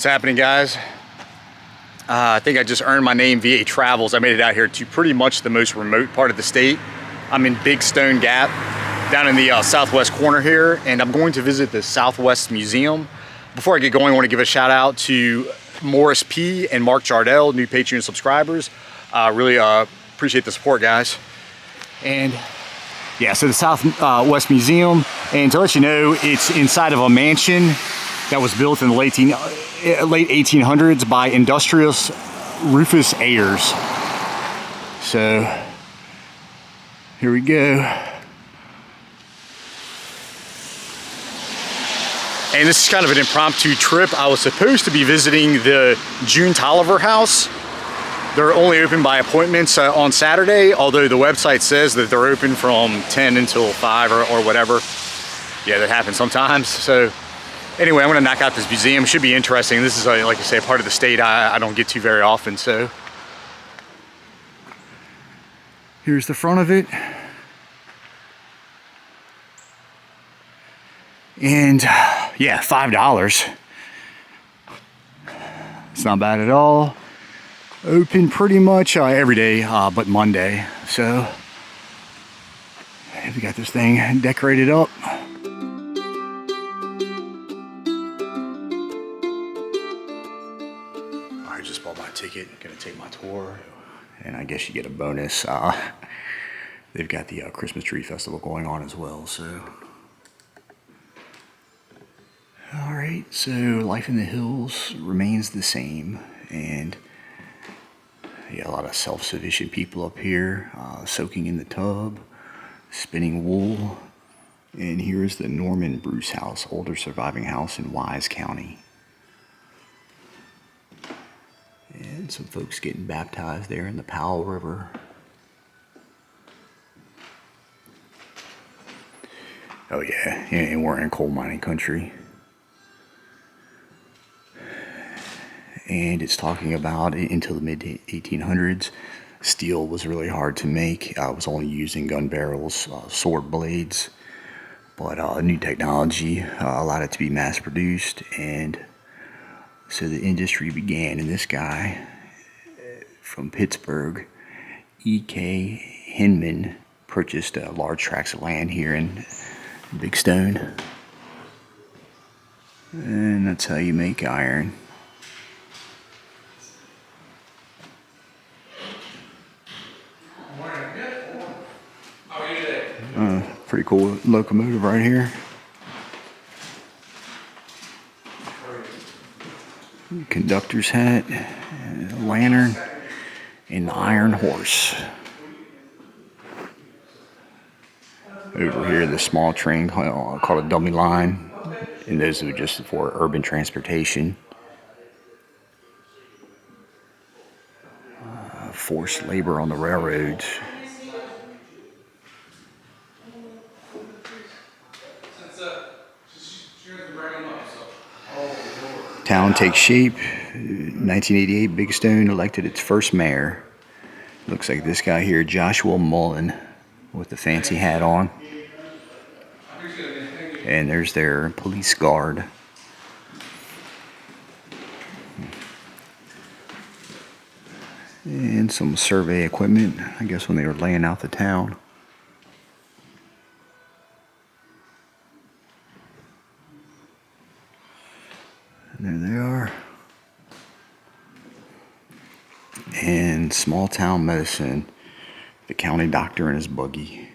What's happening, guys? I think I just earned my name via travels. I made it out here to pretty much the most remote part of the state. I'm in Big Stone Gap, down in the southwest corner here, and I'm going to visit the Southwest Museum. Before I get going, I want to give a shout out to Morris P. and Mark Jardell, new Patreon subscribers. Really appreciate the support, guys. And yeah, so the Southwest Museum, and to let you know, it's inside of a mansion that was built in the late 1800s by industrialist Rufus Ayers. So here we go. And this is kind of an impromptu trip. I was supposed to be visiting the June Tolliver house. They're only open by appointments on Saturday, although the website says that they're open from 10 until 5 or whatever. Yeah, that happens sometimes. So anyway, I'm gonna knock out this museum. Should be interesting. This is, like I say, a part of the state I don't get to very often, so. Here's the front of it. And yeah, $5. It's not bad at all. Open pretty much every day but Monday. So we got this thing decorated up. I just bought my ticket, gonna take my tour, and I guess you get a bonus. They've got the Christmas tree festival going on as well, so. All right, so life in the hills remains the same, and yeah, a lot of self-sufficient people up here, soaking in the tub, spinning wool. And here's the Norman Bruce house, older surviving house in Wise County. And some folks getting baptized there in the Powell River. Oh yeah, and we're in coal mining country. And it's talking about until the mid-1800s, steel was really hard to make. It was only used in gun barrels, sword blades, but new technology allowed it to be mass-produced, and so the industry began. And this guy from Pittsburgh, E.K. Hinman, purchased large tracts of land here in Big Stone, and that's how you make iron. Pretty cool locomotive right here. Conductor's hat, lantern, and the iron horse. Over here, the small train called a dummy line, and those are just for urban transportation. Forced labor on the railroads. Town takes shape. 1988, Big Stone elected its first mayor. Looks like this guy here, Joshua Mullen, with the fancy hat on. And there's their police guard. And some survey equipment, I guess when they were laying out the town. And there they are. And small town medicine, the county doctor in his buggy.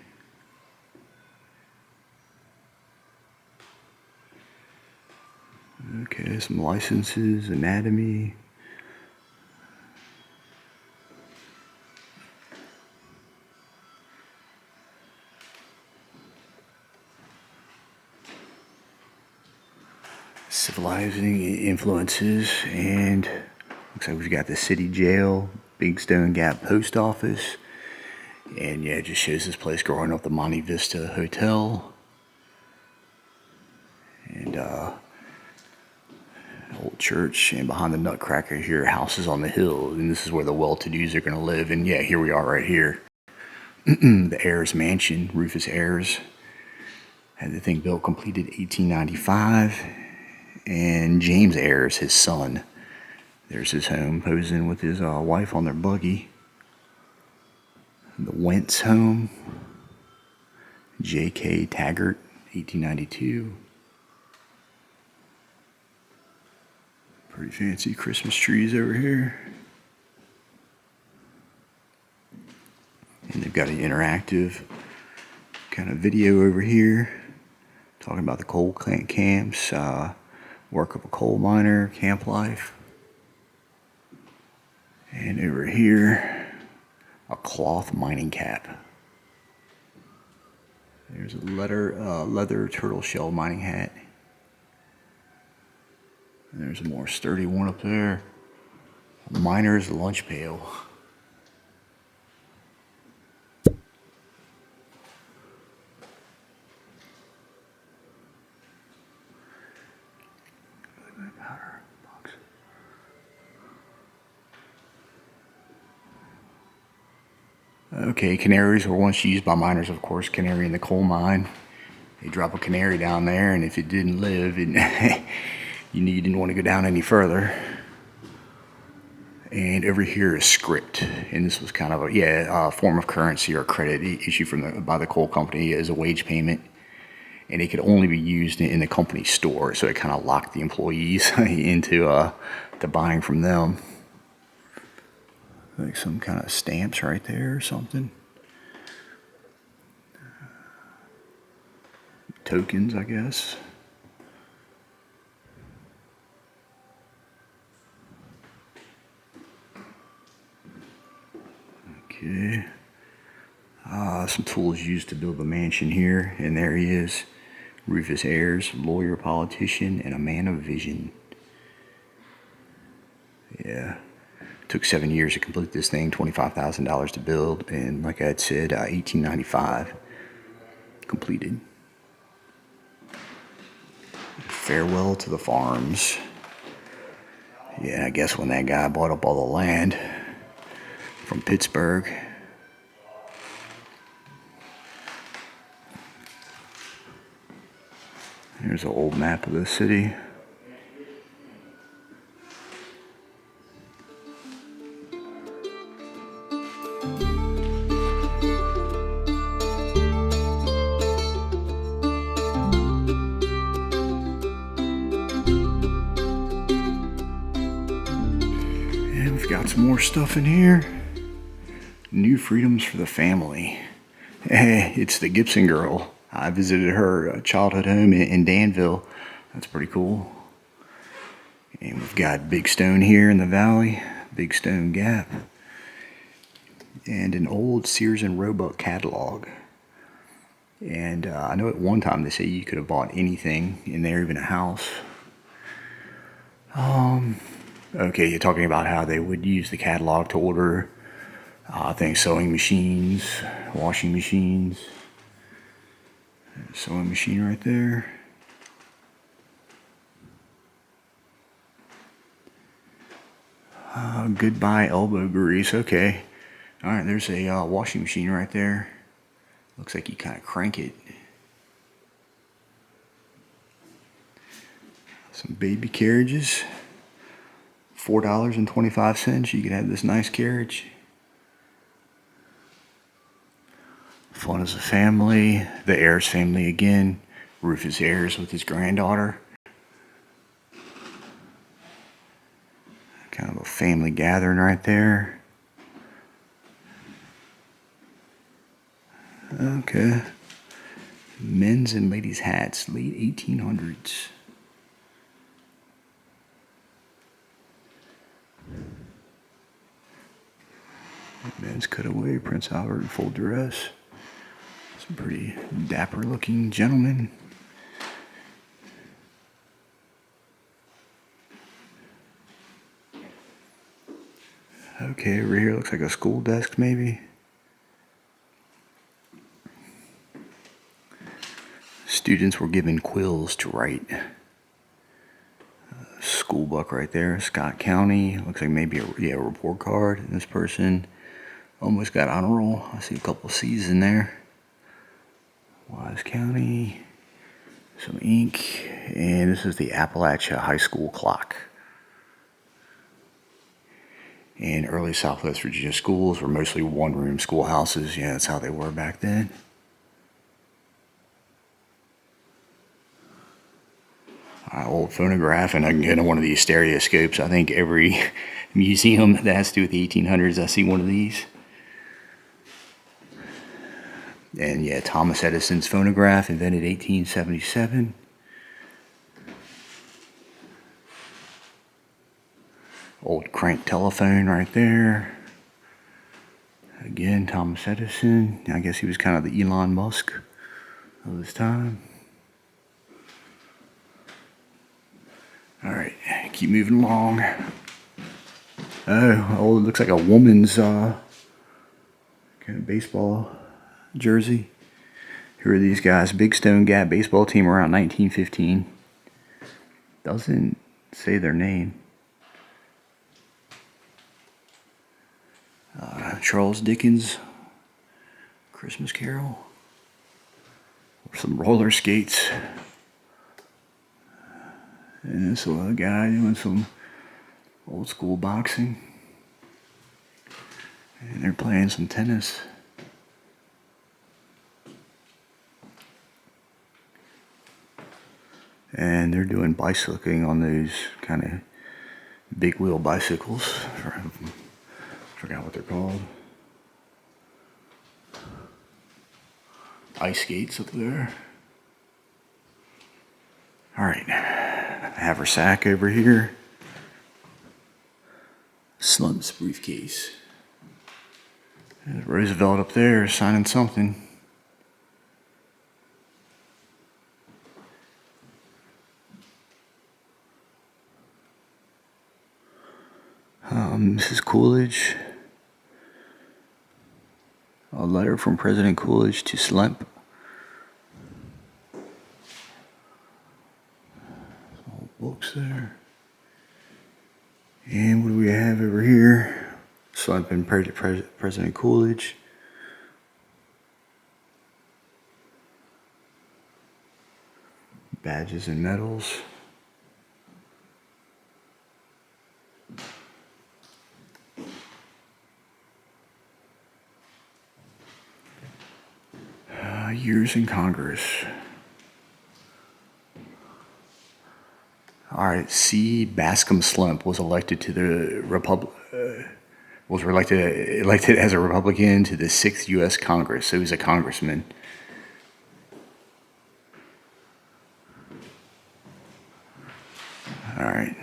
Okay, some licenses, anatomy. Civilizing influences, and looks like we've got the city jail, Big Stone Gap post office, and yeah, it just shows this place growing up, the Monte Vista Hotel, and old church, and behind the Nutcracker here, houses on the hill, and this is where the well-to-dos are going to live. And yeah, here we are right here. The Ayers Mansion, Rufus Ayers, had the thing built, completed 1895. And James Ayers, his son. There's his home, posing with his wife on their buggy. The Wentz home. J.K. Taggart, 1892. Pretty fancy Christmas trees over here. And they've got an interactive kind of video over here talking about the coal camps, work of a coal miner, camp life. And over here, a cloth mining cap. There's a leather turtle shell mining hat. And there's a more sturdy one up there. A miner's lunch pail. Okay, canaries were once used by miners, of course. Canary in the coal mine. They drop a canary down there, and if it didn't live, you didn't want to go down any further. And over here is script, and this was kind of a form of currency or credit issued by the coal company as a wage payment, and it could only be used in the company store. So it kind of locked the employees into to buying from them. Like some kind of stamps right there or something. Tokens, I guess. Okay. Some tools used to build the mansion here, and there he is. Rufus Ayers, lawyer, politician, and a man of vision. Yeah. Took 7 years to complete this thing, $25,000 to build, and like I had said, 1895 completed. Farewell to the farms. Yeah, I guess when that guy bought up all the land from Pittsburgh. Here's an old map of the city. And we've got some more stuff in here. New freedoms for the family. It's the Gibson girl. I visited her childhood home in Danville. That's pretty cool. And we've got Big Stone here in the valley. Big Stone Gap. And an old Sears and Roebuck catalog. And I know at one time they say you could have bought anything in there, even a house. Okay, you're talking about how they would use the catalog to order, I think, sewing machines, washing machines. Sewing machine right there. Goodbye elbow grease. Okay. Alright, there's a washing machine right there. Looks like you kind of crank it. Some baby carriages. $4.25. You can have this nice carriage. Fun as a family. The Ayers family again. Rufus Ayers with his granddaughter. Kind of a family gathering right there. Okay. Men's and ladies' hats, late 1800s. Men's cutaway, Prince Albert in full dress. Some pretty dapper looking gentlemen. Okay, over here looks like a school desk maybe. Students were given quills to write. School book right there, Scott County. Looks like maybe a report card. And this person almost got on a roll. I see a couple C's in there. Wise County. Some ink. And this is the Appalachia High School clock. And early Southwest Virginia schools were mostly one-room schoolhouses. Yeah, that's how they were back then. Old phonograph, and again, one of these stereoscopes. I think every museum that has to do with the 1800s, I see one of these. And yeah, Thomas Edison's phonograph, invented 1877. Old crank telephone right there. Again, Thomas Edison. I guess he was kind of the Elon Musk of his time. All right, keep moving along. Oh, it looks like a woman's kind of baseball jersey. Who are these guys? Big Stone Gap baseball team around 1915. Doesn't say their name. Charles Dickens, Christmas Carol. Some roller skates. And this little guy doing some old school boxing. And they're playing some tennis. And they're doing bicycling on those kind of big wheel bicycles. I forgot what they're called. Ice skates up there. Alright, haversack over here. Slump's briefcase. There's Roosevelt up there signing something. Mrs. Coolidge. A letter from President Coolidge to Slump. Some books there. And what do we have over here? Slump and President Coolidge. Badges and medals. Years in Congress. All right, C. Bascom Slump was elected to the elected as a Republican to the 6th U.S. Congress. So he was a congressman. All right.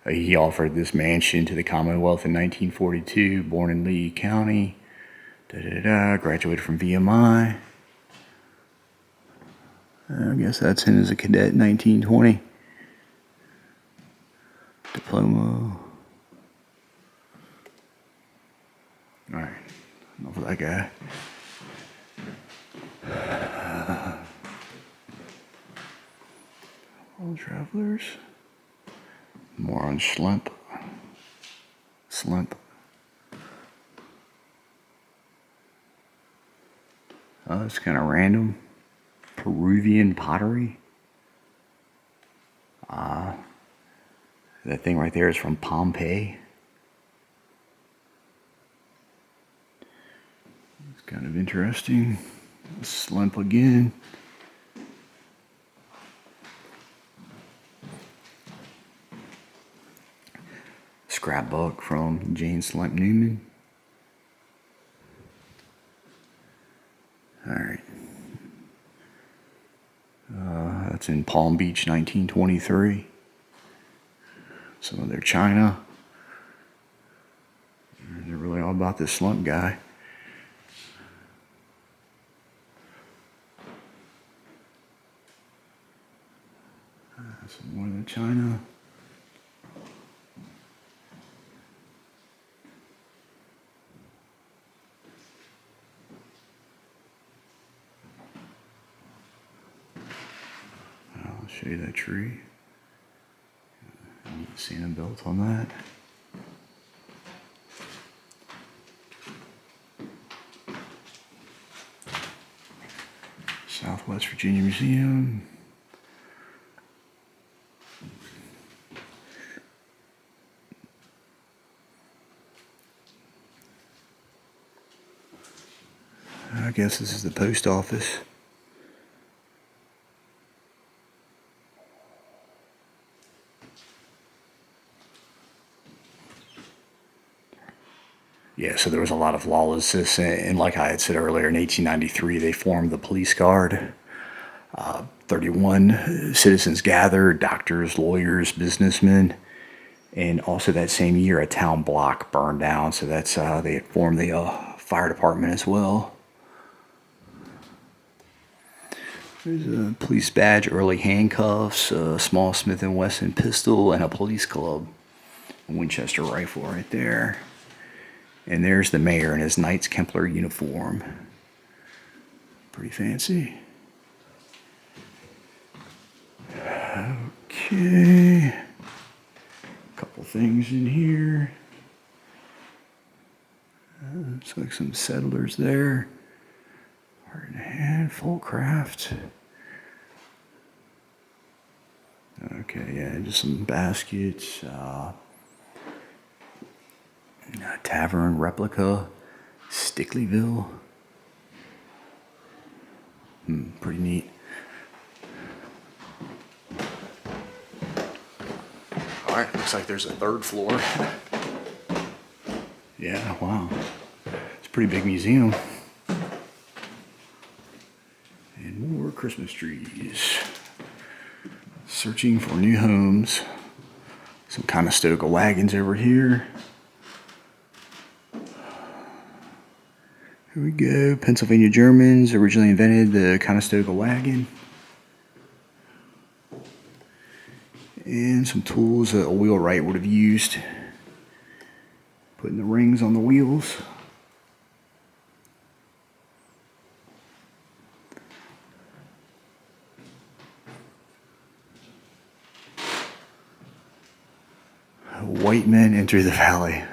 He offered this mansion to the Commonwealth in 1942. Born in Lee County. Graduated from VMI. I guess that's him as a cadet in 1920. Diploma. Alright, enough of that guy. All travelers. More on Slump. Oh, it's kind of random. Peruvian pottery. That thing right there is from Pompeii. It's kind of interesting. Slump again. Scrapbook from Jane Slump Newman. All right. That's in Palm Beach, 1923. Some of their china. They're really all about this Slump guy. Some more of the china. I'll show you that tree. Santa belt on that. Southwest Virginia Museum. I guess this is the post office. Yeah, so there was a lot of lawlessness, and like I had said earlier, in 1893 they formed the police guard. 31 citizens gathered, doctors, lawyers, businessmen, and also that same year a town block burned down, so that's they had formed the fire department as well. There's a police badge, early handcuffs, a small Smith & Wesson pistol, and a police club. A Winchester rifle right there. And there's the mayor in his Knights Templar uniform. Pretty fancy. Okay. A couple things in here. Looks like some settlers there. Heart in hand, full craft. Okay, yeah, just some baskets. Tavern replica, Stickleyville. Pretty neat. All right, looks like there's a third floor. Yeah, wow. It's a pretty big museum. And more Christmas trees. Searching for new homes. Some Conestoga wagons over here. Here we go. Pennsylvania Germans originally invented the Conestoga wagon. And some tools that a wheelwright would have used. Putting the rings on the wheels. White men enter the valley.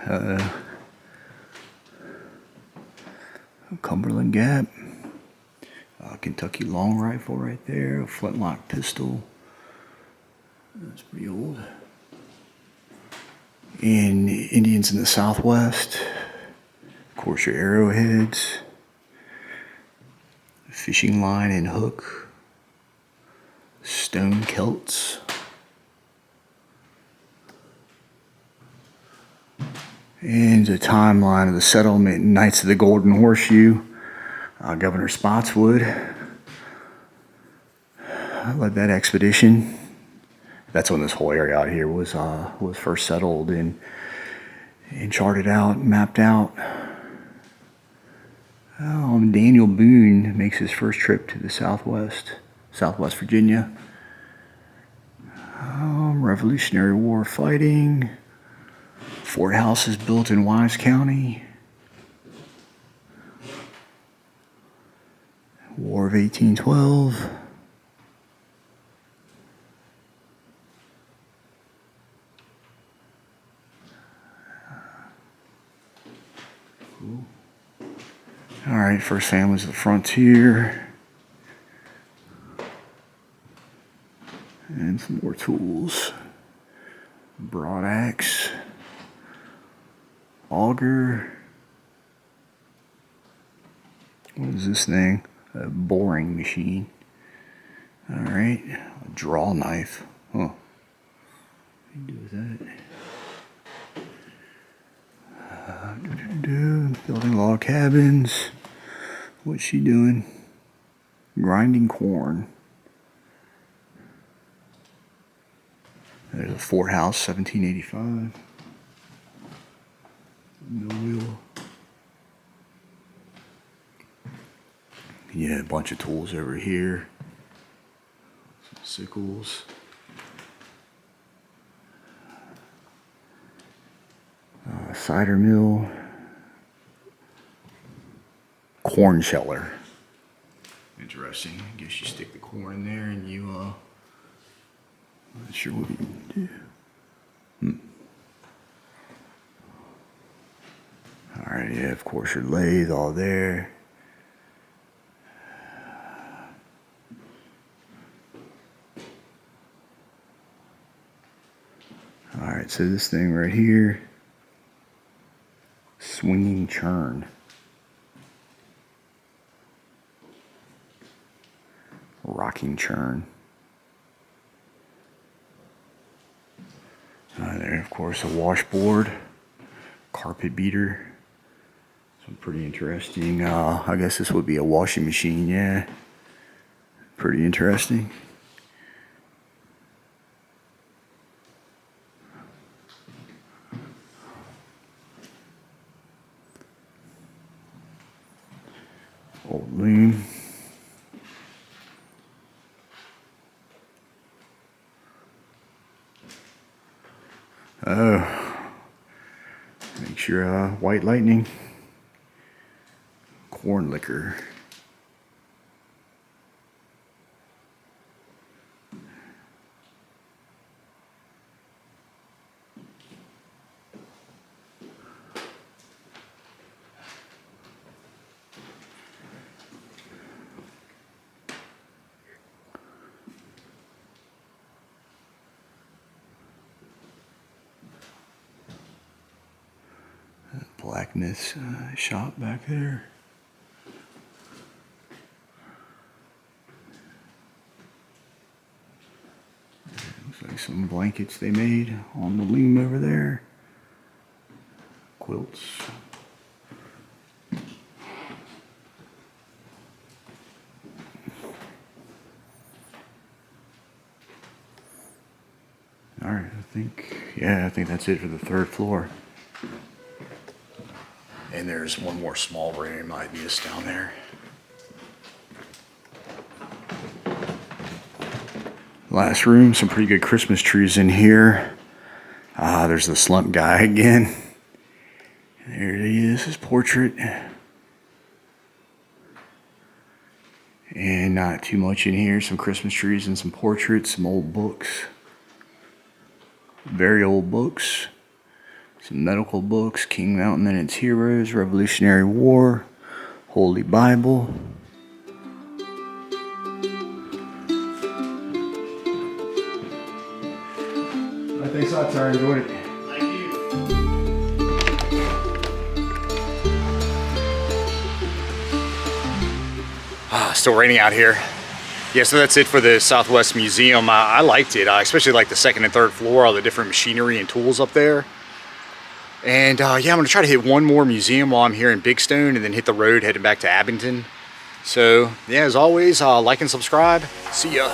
Cumberland Gap. Kentucky long rifle right there. A flintlock pistol. That's pretty old. And Indians in the Southwest. Of course, your arrowheads. Fishing line and hook. Stone celts. And a timeline of the settlement, Knights of the Golden Horseshoe. Governor Spotswood led that expedition. That's when this whole area out here was first settled and charted out, mapped out. Daniel Boone makes his first trip to the Southwest Virginia. Revolutionary War fighting. Fort House is built in Wise County. War of 1812. Cool. All right, first families of the frontier. And some more tools. Broad axe. Auger. What is this thing? A boring machine. Alright. A draw knife. Huh. What do you do with that? Building log cabins. What's she doing? Grinding corn. There's a Fort House, 1785. No wheel. Yeah, a bunch of tools over here. Some sickles. Cider mill. Corn sheller. Interesting. I guess you stick the corn in there and you, not sure what you do. Alright, yeah, of course your lathe all there. Alright, so this thing right here, swinging churn. Rocking churn. There, of course, a washboard, carpet beater. Some pretty interesting. I guess this would be a washing machine, yeah. Pretty interesting. Old loom. Oh, makes your white lightning. Corn liquor. Blacksmith's shop back there. Looks like some blankets they made on the loom over there. Quilts. Alright, I think that's it for the third floor. And there's one more small room I missed down there. Last room, some pretty good Christmas trees in here. There's the slump guy again. There he is, his portrait. And not too much in here, some Christmas trees and some portraits, some old books. Very old books. Some medical books, King Mountain and its Heroes, Revolutionary War, Holy Bible. Thanks a lot, Tyler. Enjoyed it. Thank you. Still raining out here. Yeah, so that's it for the Southwest Museum. I liked it. I especially like the second and third floor, all the different machinery and tools up there. And yeah, I'm gonna try to hit one more museum while I'm here in Big Stone and then hit the road heading back to Abington. So yeah, as always, like and subscribe. See ya.